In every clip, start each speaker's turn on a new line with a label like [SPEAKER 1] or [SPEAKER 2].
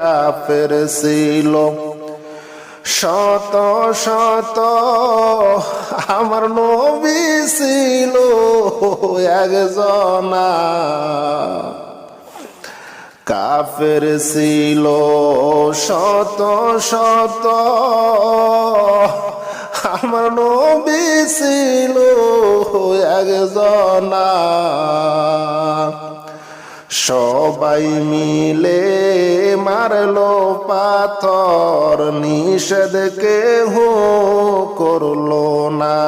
[SPEAKER 1] কাফের ছিল শত শত, আমার নবী ছিল একজনা। কাফের ছিল শত শত, আমার নবী ছিল একজনা। সবাই মিলে মারলো পাথর, নিষেধ কেহ করলো না।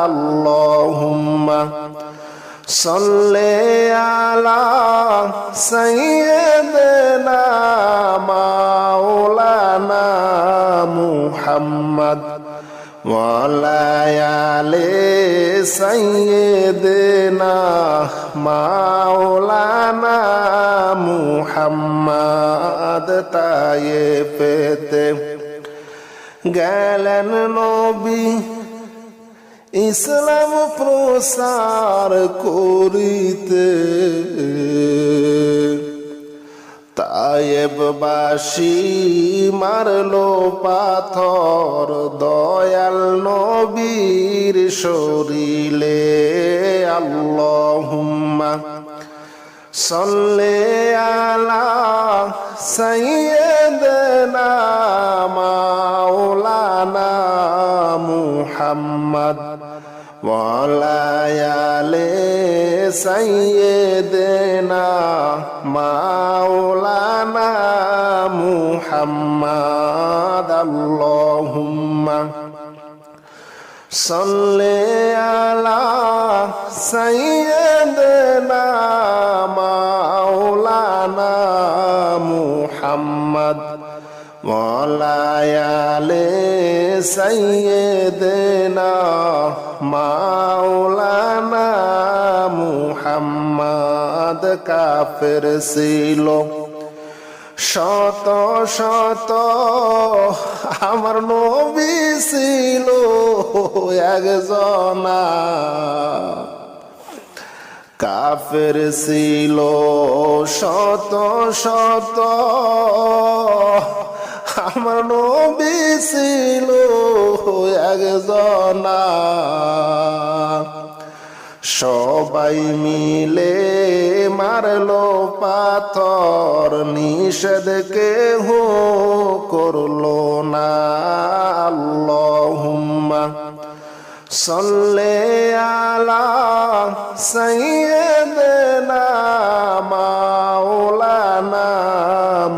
[SPEAKER 1] আল্লাহুম্মা সাল্লি আলা সাইয়্যিদিনা মাওলানা মুহাম্মদ ওয়া আলা আলি সাইয়্যিদিনা মাওলানা মুহাম্মদ। তায়েফেতে গেলেন নবী ইসলাম প্রসার করিতে, তায়েববাসী মারলো পাথর দয়াল নবীর শরীরে। আল্লাহুম্মা সাল্লি আলা সাইয়্যিদিনা মাওলানা মুহাম্মদ ওয়া আলা আলি সাইয়্যিদিনা মাওলানা মুহাম্মদ। আল্লাহুম্মা সাল্লি আলা সাইয়্যিদিনা মাওলানা মুহাম্মদ ওয়া আলা আলি সাইয়্যিদিনা মাওলানা মুহাম্মদ। কাফের ছিল শত শত, আমার নবী ছিল একজনা। কাফের ছিল শত শত, আমার নবী ছিল একজনা। সবাই মিলে মারলো পাথর, নিষেধ কেহ করলো না। আল্লাহুম্মা সাল্লি আলা সাইয়্যিদিনা মাওলানা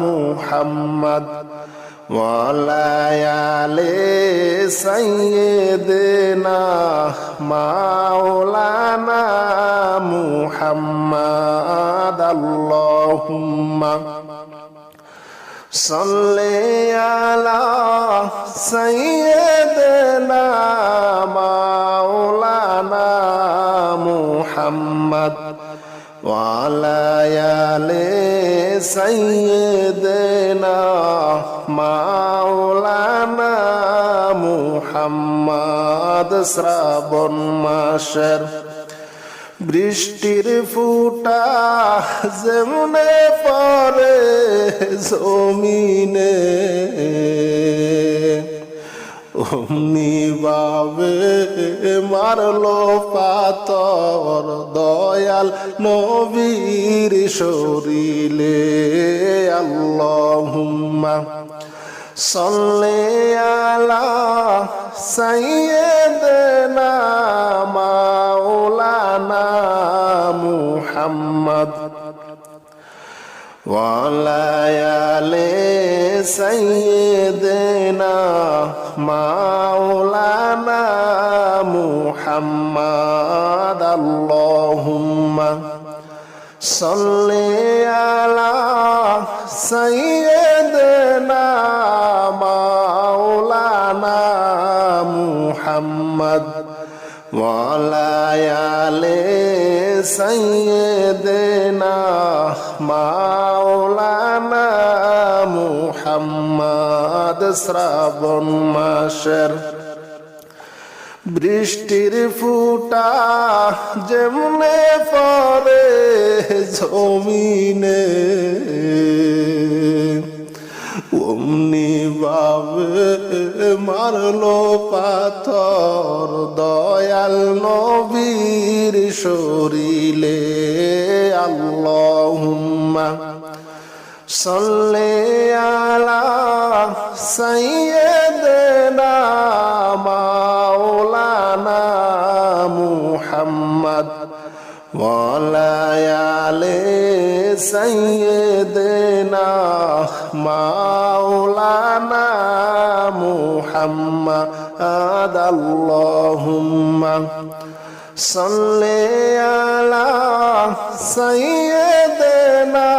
[SPEAKER 1] মুহাম্মদ ওয়া আলা আলি সাইয়্যিদিনা মাওলানা মুহাম্মদ। আল্লাহুম্মা সাল্লি আলা সাইয়্যিদিনা মাওলানা মুহাম্মদ ওয়া আলা আলি সাইয়্যিদিনা মাওলানা মুহাম্মদ। শ্রাবণ মাসের বৃষ্টির ফুটা যেমনে পড়ে জমিনে, অমনি ভাবে মারলো পাথর দয়াল নবীর শরীরে। আল্লাহুম্মা সাল্লি আলা সাইয়্যিদিনা মাওলানা মুহাম্মদ ওয়া আলা আলি সাইয়্যিদিনা মাওলানা মুহাম্মদ। আল্লাহুম্মা সাল্লি আলা সাইয়্যিদিনা মাওলানা মুহাম্মদ ওয়া আলা আলি সাইয়্যিদিনা মাওলানা মুহাম্মদ। শ্রাবণ মাসের বৃষ্টির ফুটা যেমনে পড়ে জমিনে অমনি ভাবে মারলো পাথর দয়াল নবীর শরীরে। আল্লাহুম্মা সাল্লি আলা সাইয়্যিদিনা মাওলানা মুহাম্মদ ওয়া আলা আলি সাইয়্যিদিনা মাওলানা মুহাম্মদ। আল্লাহুম্মা সাল্লি আলা সাইয়্যিদিনা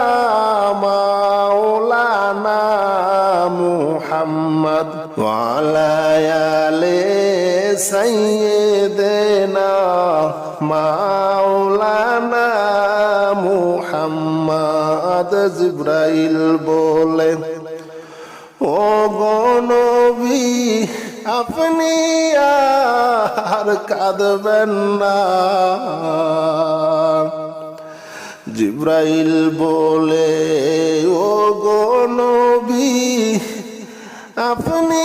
[SPEAKER 1] মাওলানা মুহাম্মদ ওয়া আলা আলি সাইয়্যিদিনা মাওলানা মুহাম্মদ। জিবরাইল বলে, ও গো নবী আপনি আর কাঁদবেন না। জিবরাইল বলে, ও গো নবী আপনি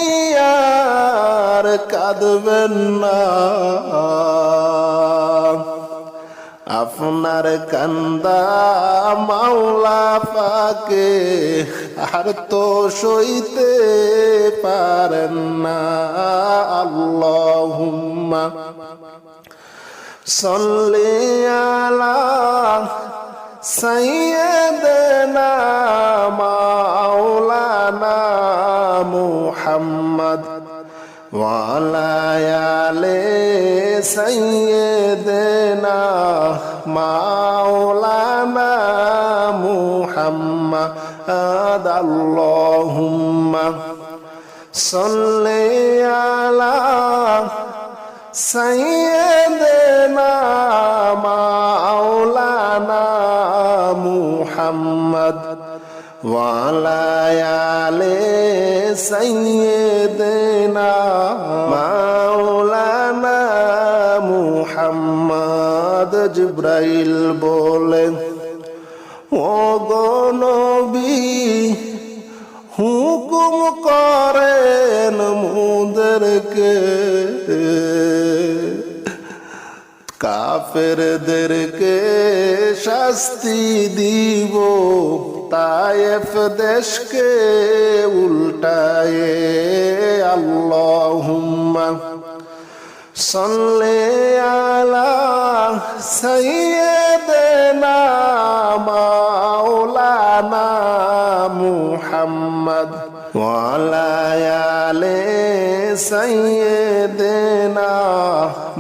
[SPEAKER 1] আর কাঁদবেন না। আপনার কান্দা মাওলা পাকে আর তো সইতে পারেন না। আল্লাহুম্মা সাল্লি আলা সাইয়্যিদিনা মাওলানা মুহাম্মদ ওয়া আলা আলি সাইয়্যিদিনা মাওলানা মুহাম্মদ। আল্লাহুম্মা সাল্লি আলা সাইয়্যিদিনা মাওলানা মুহাম্মদ ওয়া আলা আলি সাইয়্যিদিনা মাওলানা মুহাম্মদ। জিবরাইল বলে, ও গো নবী হুকুম করেন মুদেরকে কাফেরদেরকে শাস্তি দিব তায়েফ দেশকে উল্টায়ে। আল্লাহুম্মা সাল্লি আলা সাইয়্যিদিনা মাওলানা মুহাম্মদ ওয়া আলা আলি সাইয়্যিদিনা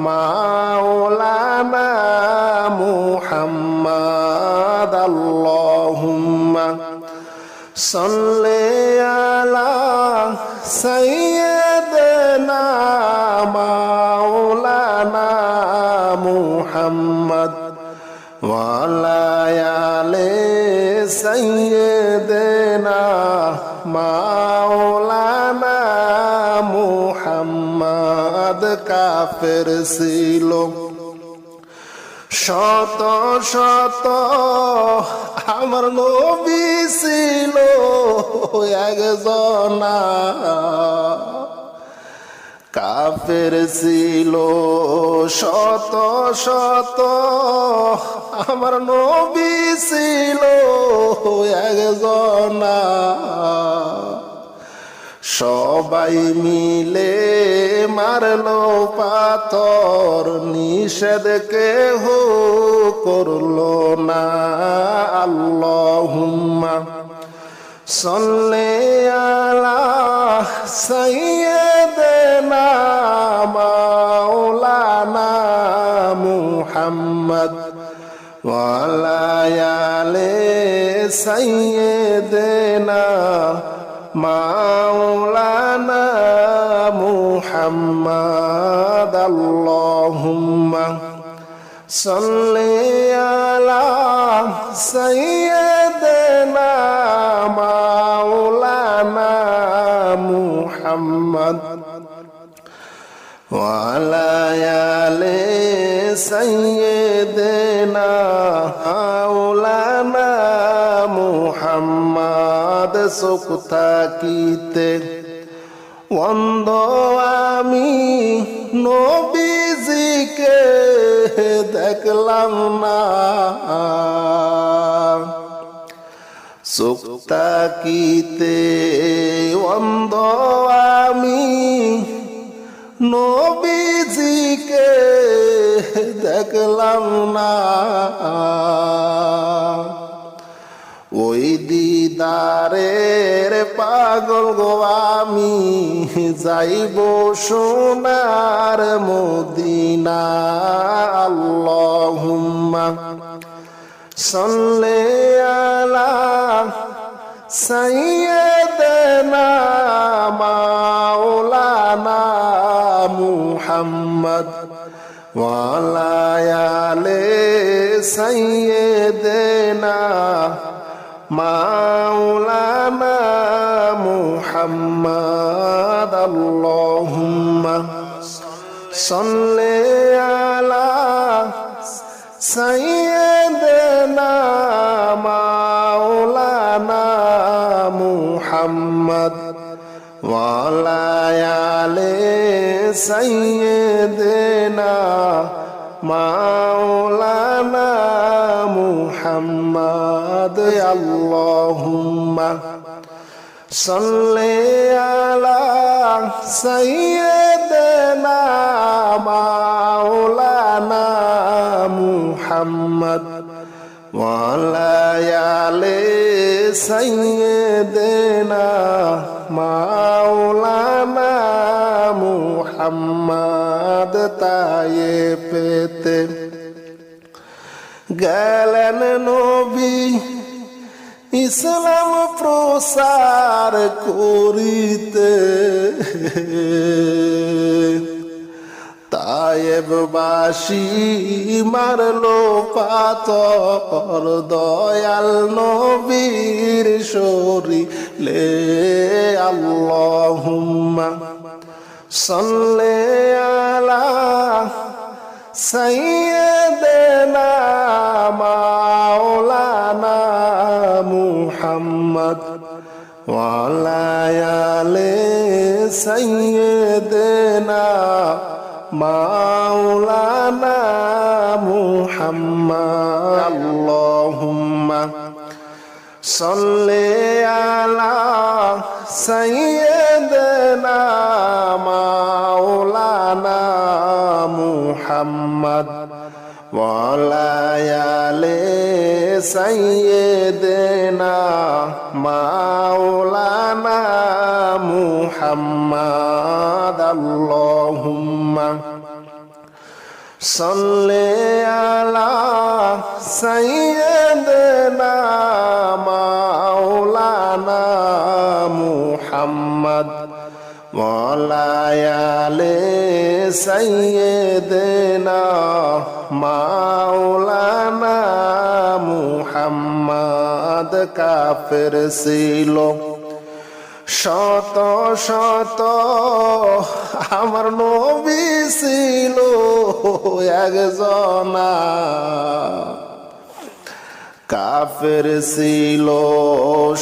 [SPEAKER 1] মাওলানা মুহাম্মদ। আল্লাহুম্মা সাল্লি আলা সাইয়্যিদিনা মাওলানা মুহাম্মদ ওয়া আলা আলি সাইয়্যিদিনা মাওলানা মুহাম্মদ। কাফের ছিল শত শত, আমার নবী ছিল একজনা। কাফের ছিল শত শত, আমার নবী ছিল একজনা। সবাই মিলে মারলো পাথর, নিষেধ কেহ করলো না। আল্লাহুম্মা সাল্লি আলা সাইয়্যিদিনা মাওলানা মুহাম্মদ ওয়া আলা আলি সাইয়্যিদিনা মাওলানা মুহাম্মদ। আল্লাহুম্মা সাল্লি আলা সাইয়্যিদিনা মাওলানা মুহাম্মদ وعلى آل سيدنا مولانا মুহাম্মদ সুখ থাকিতে অন্ধ আমি নবীজিকে দেখলাম না সুখ থাকিতে অন্ধ আমি নবীজিকে দেখলাম না ওই দিদারের পাগল গো আমি যাইব সোনার মদিনা আল্লাহুম্মা সাল্লি আলা সাইয়্যিদিনা মাওলানা মুহাম্মদ ওয়া আলা আলি সাইয়্যিদিনা মাওলানা মুহাম্মদ আল্লাহুম্মা সাল্লি আলা সাইয়্যিদিনা মাওলানা মুহাম্মদ ওয়া আলা আলি সাইয়্যিদিনা মাওলানা মুহাম্মদ আল্লাহুম্মা সাল্লি আলা সাইয়্যিদিনা মাওলানা মুহাম্মদ ওয়া আলা আলি সাইয়্যিদিনা মাওলানা মুহাম্মদ তায়ে পেতে গেলেন নবী ইসলাম প্রসার করিতে তায়েববাসী মারলো পাথর দয়াল নবীর শরীরে আল্লাহুম্মা সাল্লি আলা সাইয়্যিদিনা মাওলানা মুহাম্মদ ওয়া আলা আলি সাইয়্যিদিনা মাওলানা মুহাম্মদ আল্লাহুম্মা সাল্লি আলা সাইয়্যিদিনা মাওলানা মুহাম্মদ ওয়া আলা আলি সাইয়্যিদিনা মাওলানা মুহাম্মদ আল্লাহুম্মা সাল্লি আলা সাইয়্যিদিনা মাওলানা মুহাম্মদ ওয়া আলা আলি সাইয়্যিদিনা মাওলানা মুহাম্মদ কাফের ছিল শত শত আমার নবী ছিল একজনা কাফের ছিল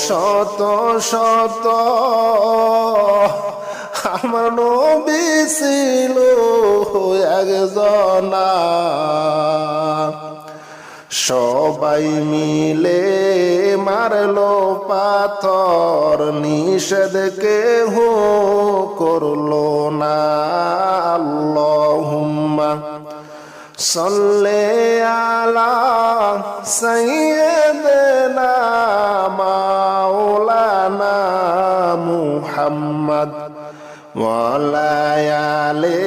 [SPEAKER 1] শত শত আমার নবী ছিল একজনা সবাই মিলে মারলো পাথর নিষেধ কেহ করলো না আল্লাহুম্মা সাল্লি আলা সাইয়্যিদিনা মাওলানা মুহাম্মদ ওয়া আলা আলি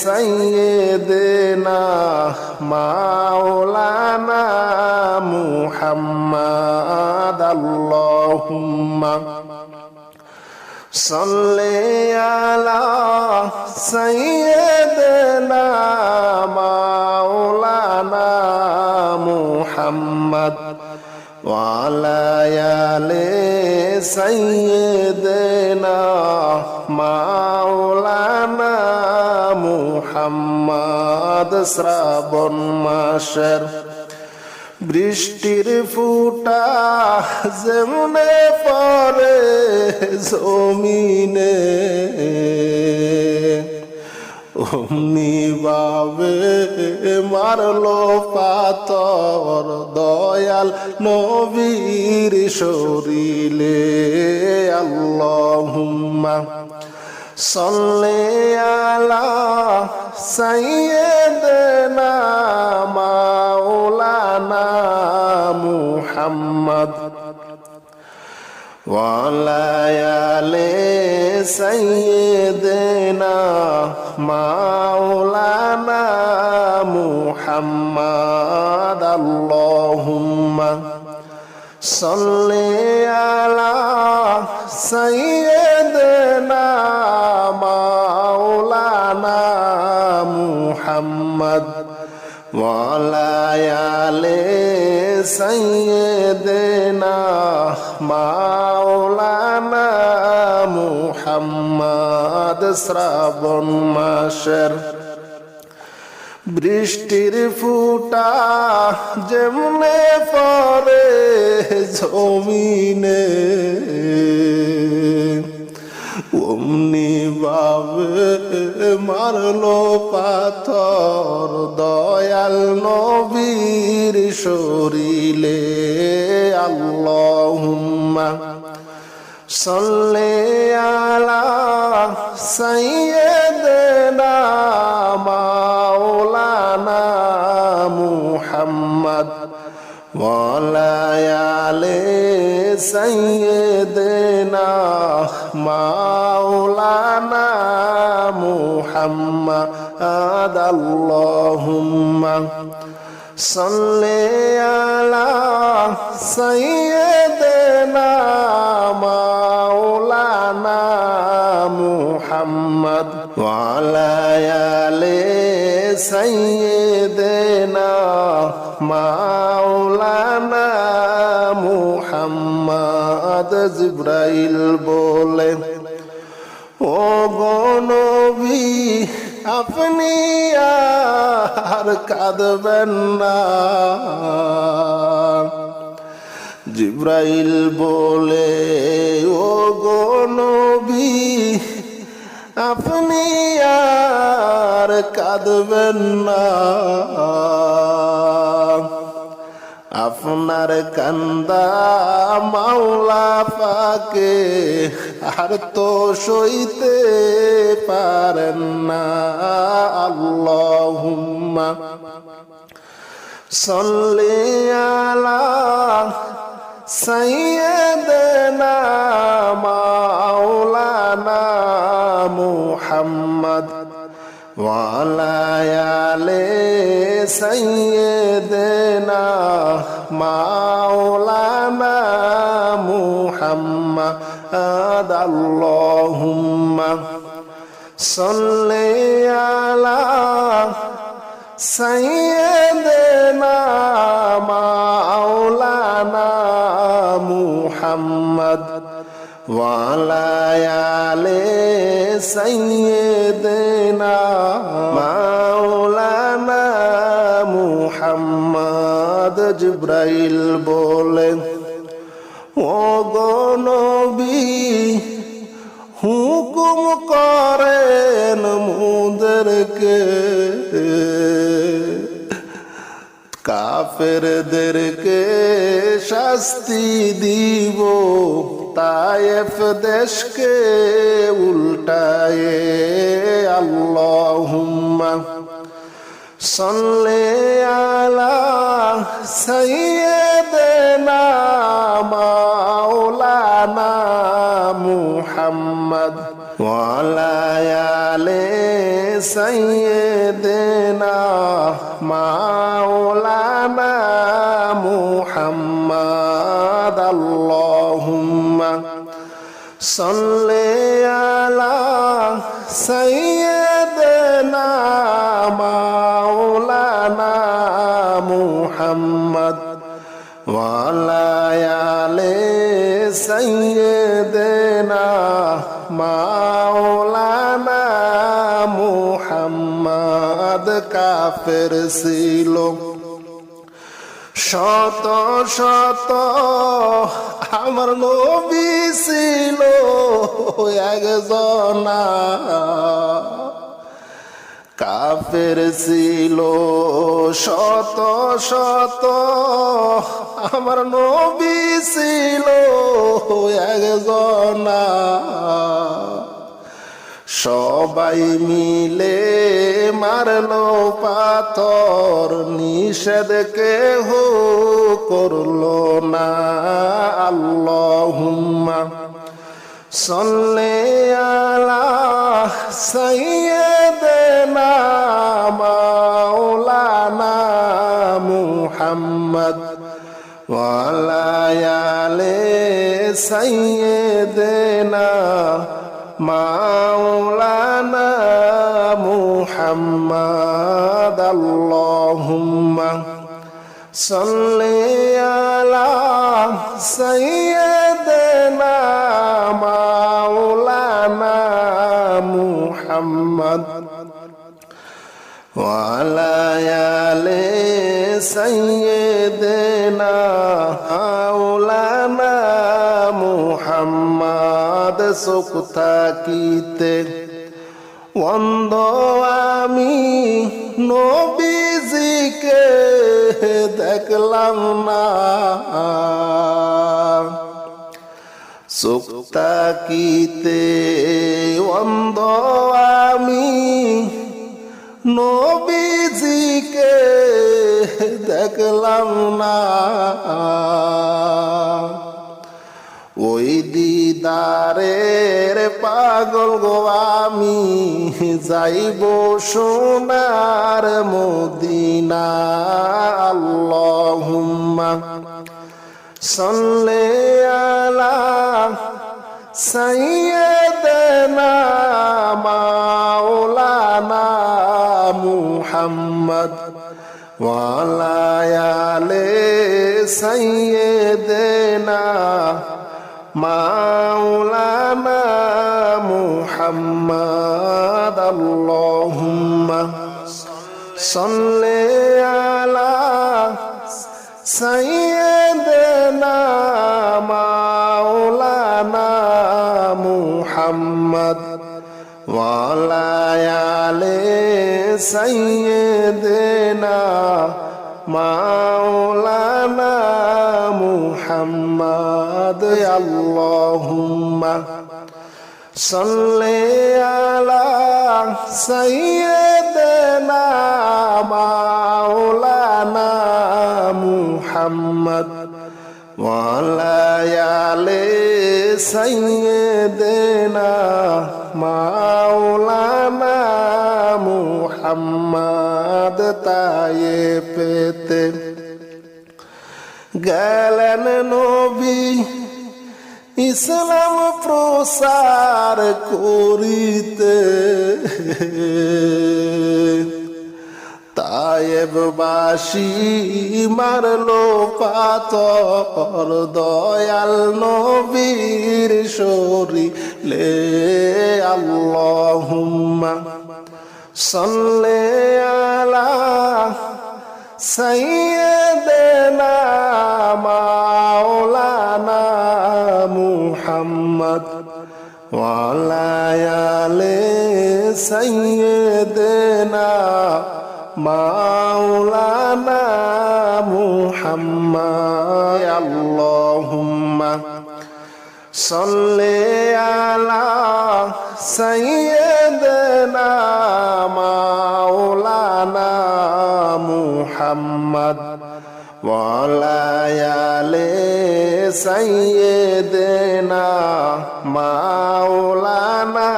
[SPEAKER 1] সাইয়্যিদিনা মাওলানা মুহাম্মদ আল্লাহুম্মা সাল্লি আলা সাইয়্যিদিনা মাওলানা মুহাম্মদ وعلى آل سيدنا مولانا মুহাম্মদ। শ্রাবণ মাসের বৃষ্টির ফুটা যেমনে পড়ে জমিনে, অমনি ভাবে মারলো পাথর দয়াল নবীর শরীরে। আল্লাহুম্মা সাল্লি আলা সাইয়্যিদিনা মাওলানা মুহাম্মদ ওয়ালা আলি সাইয়্যিদিনা মাওলানা মুহাম্মদ। আল্লাহুম্মা সাল্লি আলা সাইয়্যিদিনা মাওলানা মুহাম্মদ ওয়ালা আলি সাইয়্যিদিনা মাওলানা মুহাম্মদ। শ্রাবণ মাসের বৃষ্টির ফুটা যেমনে পড়ে জমিনে, অমনি ভাবে মারলো পাথর দয়াল নবীর শরীরে। আল্লাহুম্মা সাল্লি আলা সাইয়্যিদিনা মাওলানা মুহাম্মদ ওয়ালা আলি সাইয়্যিদিনা মাওলানা মুহাম্মদ। আল্লাহুম্মা সাল্লি আলা সাইয়্যিদিনা মাওলানা মুহাম্মদ ওয়ালা আলি সাইয়্যিদিনা মাওলানা মুহাম্মদ। জিবরাইল বলে, ও গো নবী আপনি আর কাঁদবেন না। জিবরাইল বলে, ও গো নবী আপনি আর কাঁদবেন না। আপনার কান্দা মাওলা পাকে আর তো সইতে পারেন না। আল্লাহুম্মা সাল্লি আলা সাইয়্যিদিনা মাওলানা মুহাম্মদ ওয়ালা আলি সাইয়্যিদিনা মাওলানা মুহাম্মদ। আল্লাহুম্মা সাল্লি আলা সাইয়্যিদিনা মাওলানা মুহাম্মদ ওয়ালা আলি সাইয়্যিদিনা মাওলানা মুহাম্মদ। জিবরাইল বলে, ও গো নবী হুকুম করেন মুদেরকে কাফেরদেরকে শাস্তি দিব তায়েফ দেশকে উল্টায়ে। আল্লাহুম্মা সাল্লি আলা সাইয়্যিদিনা মাওলানা মুহাম্মদ ওয়ালা আলি সাইয়্যিদিনা মাওলানা মুহাম্মদ। আল্লাহুম্মা সাল্লি আলা সাইয়্যিদিনা মাওলানা মুহাম্মদ وعلى آل سيدنا مولانا মুহাম্মদ কাফের ছিল শত শত আমার নবী ছিল একজনা কাফের ছিল শত শত আমার নবী ছিল একজনা সবাই মিলে মারলো পাথর নিষেধ কেহ করলো না আল্লাহুম্মা সাল্লি আলা সাইয়্যিদিনা মাওলানা মুহাম্মদ ওয়া আলা আলি সাইয়্যিদিনা মাওলানা মুহাম্মদ আল্লাহুম্মা সাল্লি আলা সাইয়্যিদিনা মাওলানা মুহাম্মদ ওয়া আলা আলি সাইয়্যিদিনা মাওলানা মুহাম্মদ সুখ থাকিতে অন্ধ আমি নবীজিকে দেখলাম না সুখ থাকিতে অন্ধ আমি নবীজিকে দেখলাম না ওই দিদারের পাগল গো আমি যাইব সোনার মদিনা আল্লাহুম্মা সাল্লি আলা সাইয়্যিদিনা মাওলানা মুহাম্মদ ওয়া আলা আলি সাইয়্যিদিনা মাওলানা মুহাম্মদ আল্লাহুম্মা সাল্লি আলা সাইয়্যিদিনা মাওলানা মুহাম্মদ ওয়া আলা আলি সাইয়্যিদিনা মাওলানা মুহাম্মদ আল্লাহুম্মা সাল্লি আলা সাইয়্যিদিনা মাওলানা মুহাম্মদ ওয়া আলা আলি সাইয়্যিদিনা মাওলানা মুহাম্মদ তায়ে পেতে গেলেন নবী ইসলাম প্রসার করিতে তায়েববাসী মারলো পাথর দয়াল নবীর শরীরে আল্লাহুম্মা সাল্লি আলা সাইয়্যিদিনা মাওলানা মুহাম্মদ ওয়া আলা আলি সাইয়্যিদিনা মাওলানা মুহাম্মদ আল্লাহুম্মা সাল্লি আলা সাইয়্যিদিনা মাওলানা মুহাম্মদ ওয়া আলা আলি সাইয়্যিদিনা মাওলানা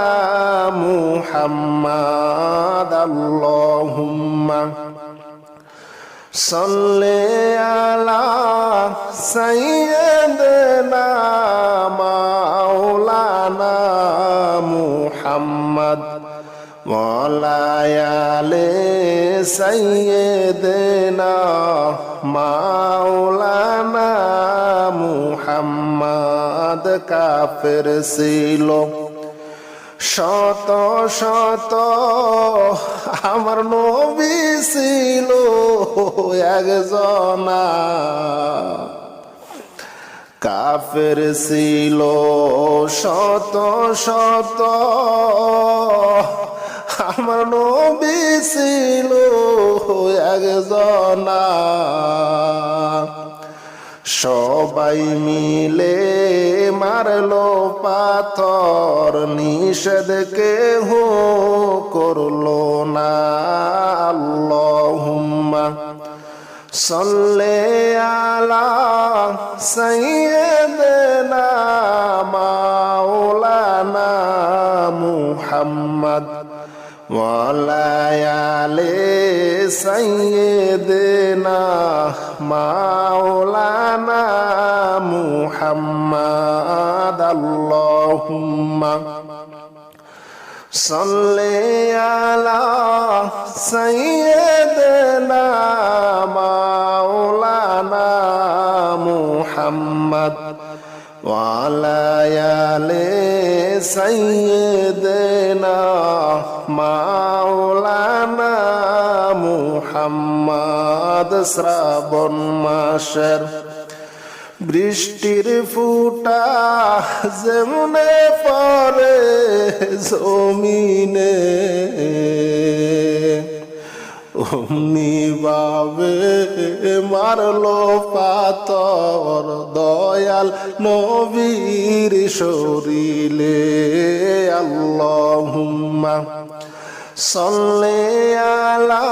[SPEAKER 1] মুহাম্মদ আল্লাহুম্মা সাল্লি আলা সাইয়্যিদিনা মাওলানা মুহাম্মদ ওয়ালায়ালে সাইয়্যিদিনা মাওলানা মুহাম্মদ কাফের ছিল শত শত আমার নবী ছিল একজনা কাফের ছিল শত শত আমার নবী ছিল একজনা সবাই মিলে মারলো পাথর নিষেধ কেহ করলো না আল্লাহুম্মা সাল্লি আলা সাইয়্যিদিনা মাওলানা মুহাম্মদ ওয়ালায়ালে সাইয়্যিদিনা মাওলানা মুহাম্মদ আল্লাহুম্মা সাল্লি আলা সাইয়্যিদিনা মাওলানা মুহাম্মদ ওয়ালায়ালে সাইয়্যিদিনা মাওলানা মুহাম্মদ শ্রাবণ মাসের বৃষ্টির ফুটা যেমনে পড়ে জমিনে অমনি ভাবে মারলো পাথর দয়াল নবীর শরীরে আল্লাহুম্মা সাল্লি আলা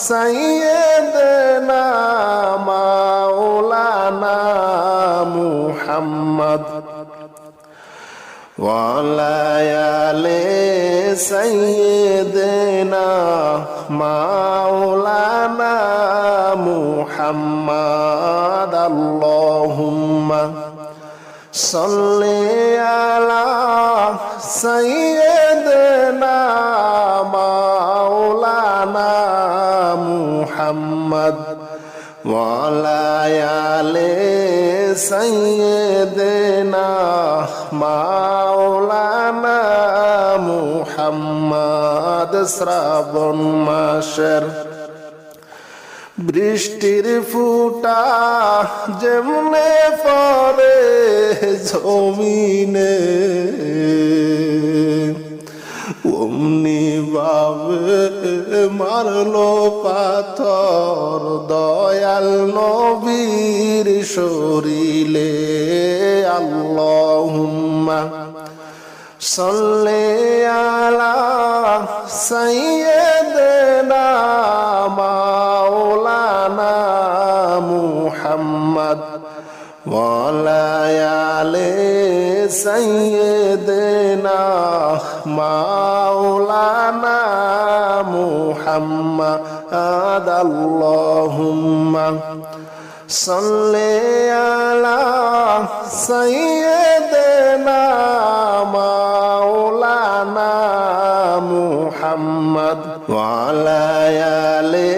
[SPEAKER 1] সাইয়্যিদিনা মাওলানা মুহাম্মদ ওয়ালায়ালে সাইয়্যিদিনা মাওলানা মুহাম্মদ আল্লাহুম্মা সাল্লি আলা সাইয়্যিদিনা মাওলানা মুহাম্মদ ওয়ালায়ালে সাইয়্যিদিনা মাওলানা মুহাম্মদ শ্রাবণ মাসের বৃষ্টির ফুটা যেমনে পড়ে জমিনে অমনি ভাবে মারলো পাথর দয়াল নবীর শরীরে আল্লাহুম্মা সাল্লি আলা সাইয়্যিদিনা মাওলানা মুহাম্মদ ওয়ালায়ালে সাইয়্যিদিনা মাওলানা মুহাম্মদ আল্লাহুম্মা সাল্লি আলা সাইয়্যিদিনা মাওলানা মুহাম্মদ ওয়ালায়ালে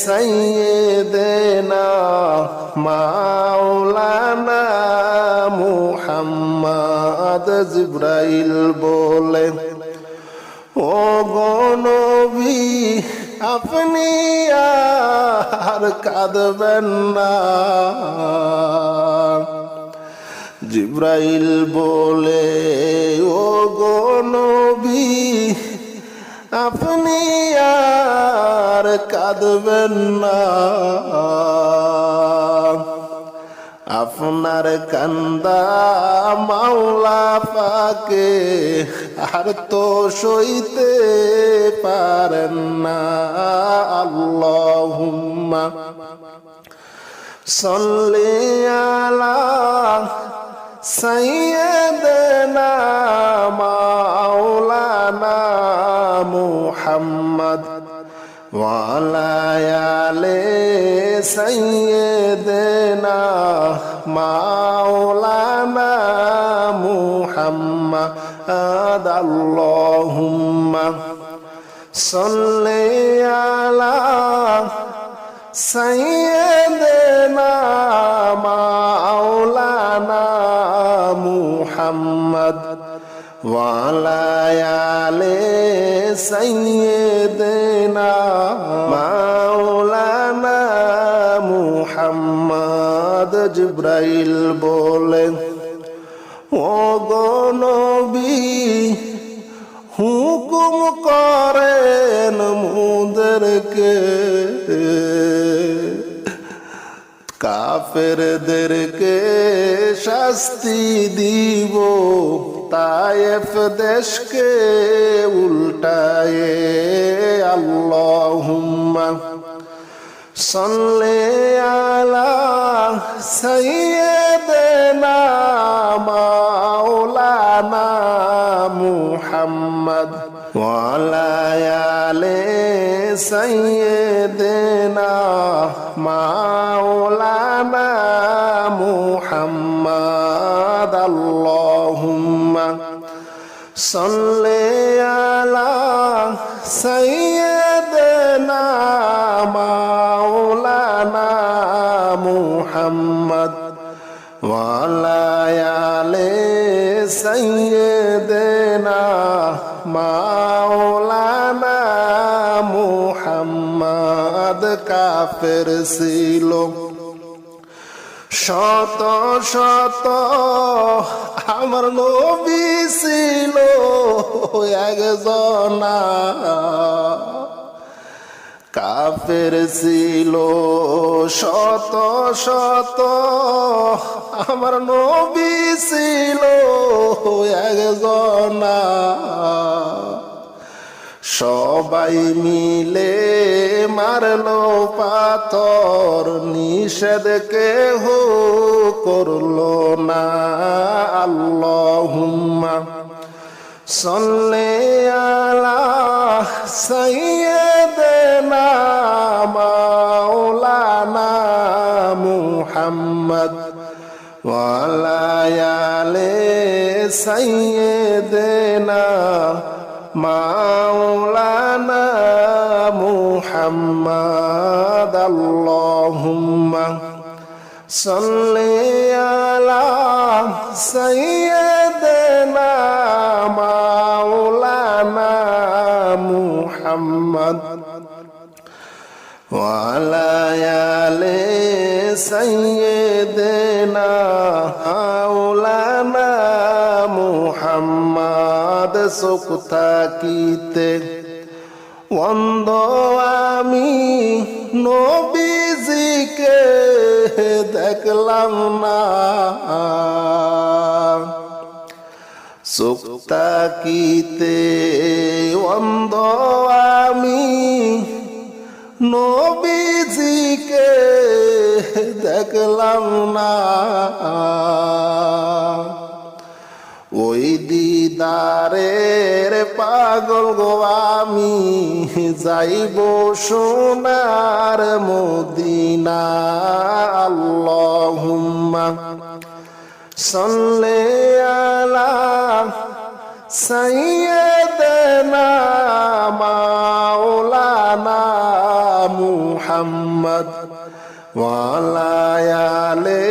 [SPEAKER 1] সাইয়্যিদিনা মাওলানা মুহাম্মদ জিবরাইল বলে ও গো নবী আপনি আর কাঁদবেন না জিবরাইল বলে ও গো নবী আপনি আর কাঁদবেন না আপনার কান্দা মাওলা পাকে আর তো সইতে পারেন না আল্লাহুম্মা সাল্লি আলা সাইয়্যিদিনা মাওলানা মুহাম্মদ ওয়ালায়ালে সাইয়্যিদিনা মাওলানা মুহাম্মদ محمد اللهم صل على سيدنا مولانا محمد وعلى آل سيدنا مولانا محمد জিবরাইল বলেন ও গো নবী হুকুম করেন মুদেরকে কাফেরদেরকে শাস্তি দিব তায়েফ দেশকে উল্টায়ে আল্লাহুম্মা সাল্লি আলা সাইয়্যিদিনা মাওলানা মুহাম্মদ ওয়া আলা আলি সাইয়্যিদিনা মাওলানা মুহাম্মদ আল্লাহুম্মা সাল্লি আলা সাইয়্যিদিনা মাওলানা মুহাম্মদ ওয়া আলা আলি সাইয়্যিদিনা মাওলানা মুহাম্মদ কাফের ছিল শত শত আমার নবী ছিল একজনা কাফের ছিল শত শত আমার নবী ছিল একজনা সবাই মিলে মারলো পাথর নিষেধ কেহ করলো না আল্লাহুম্মা সাল্লি আলা সাইয়্যিদিনা মাওলানা মুহাম্মদ ওয়া আলা আলি সাইয়্যিদিনা মাওলানা মুহাম্মদ আল্লাহুম্মা সাল্লি আলা সাইয়্যিদিনা মাওলানা মুহাম্মদ ওয়া আলা আলি সাইয়্যিদিনা মাওলানা মুহাম্মদ চোখ থাকিতে অন্ধ আমি নবীজিকে দেখলাম না চোখ থাকিতে অন্ধ আমি নবীজিকে দেখলাম না ওই দিদারের পাগল গো আমি যাইব সোনার মদিনা আল্লাহুম্মা সাল্লি আলা সাইয়্যিদিনা মাওলানা মুহাম্মদ ওয়া আলা আলি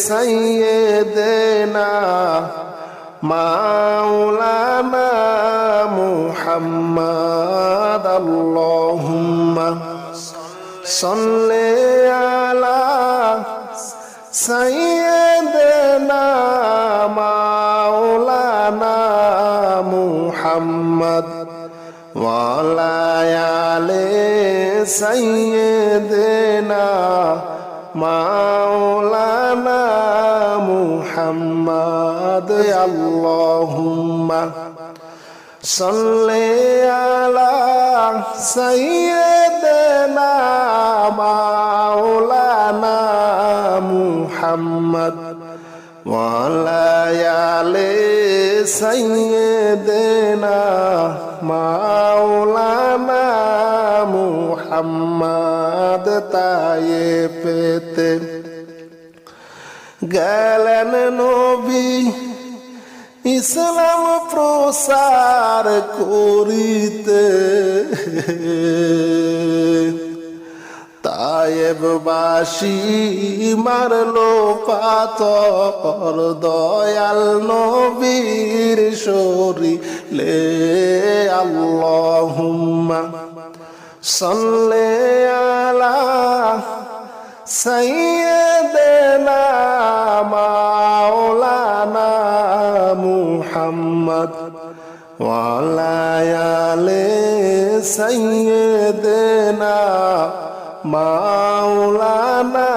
[SPEAKER 1] সাইয়্যিদিনা মাওলানা মুহাম্মদ আল্লাহুম্মা সাল্লি আলা সাইয়্যিদিনা মাওলানা মুহাম্মদ ওয়া আলা আলি সাইয়্যিদিনা মাওলানা মুহাম্মদ আল্লাহুম্মা সাল্লি আলা সাইয়্যিদিনা মাওলানা মুহাম্মদ ওয়া আলা আলি সাইয়্যিদিনা মাওলানা মুহাম্মদ তায়েফেতে গেলেন নবী ইসলাম প্রসার করিতে তায়েববাসী মারলো পাথর দয়াল নবীর শরীরে আল্লাহুম্মা সাল্লি আলা সাইয়্যিদিনা মাওলানা মুহাম্মদ ওয়া আলা আলি সাইয়্যিদিনা মাওলানা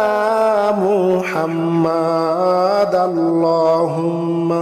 [SPEAKER 1] মুহাম্মদ আল্লাহুম্মা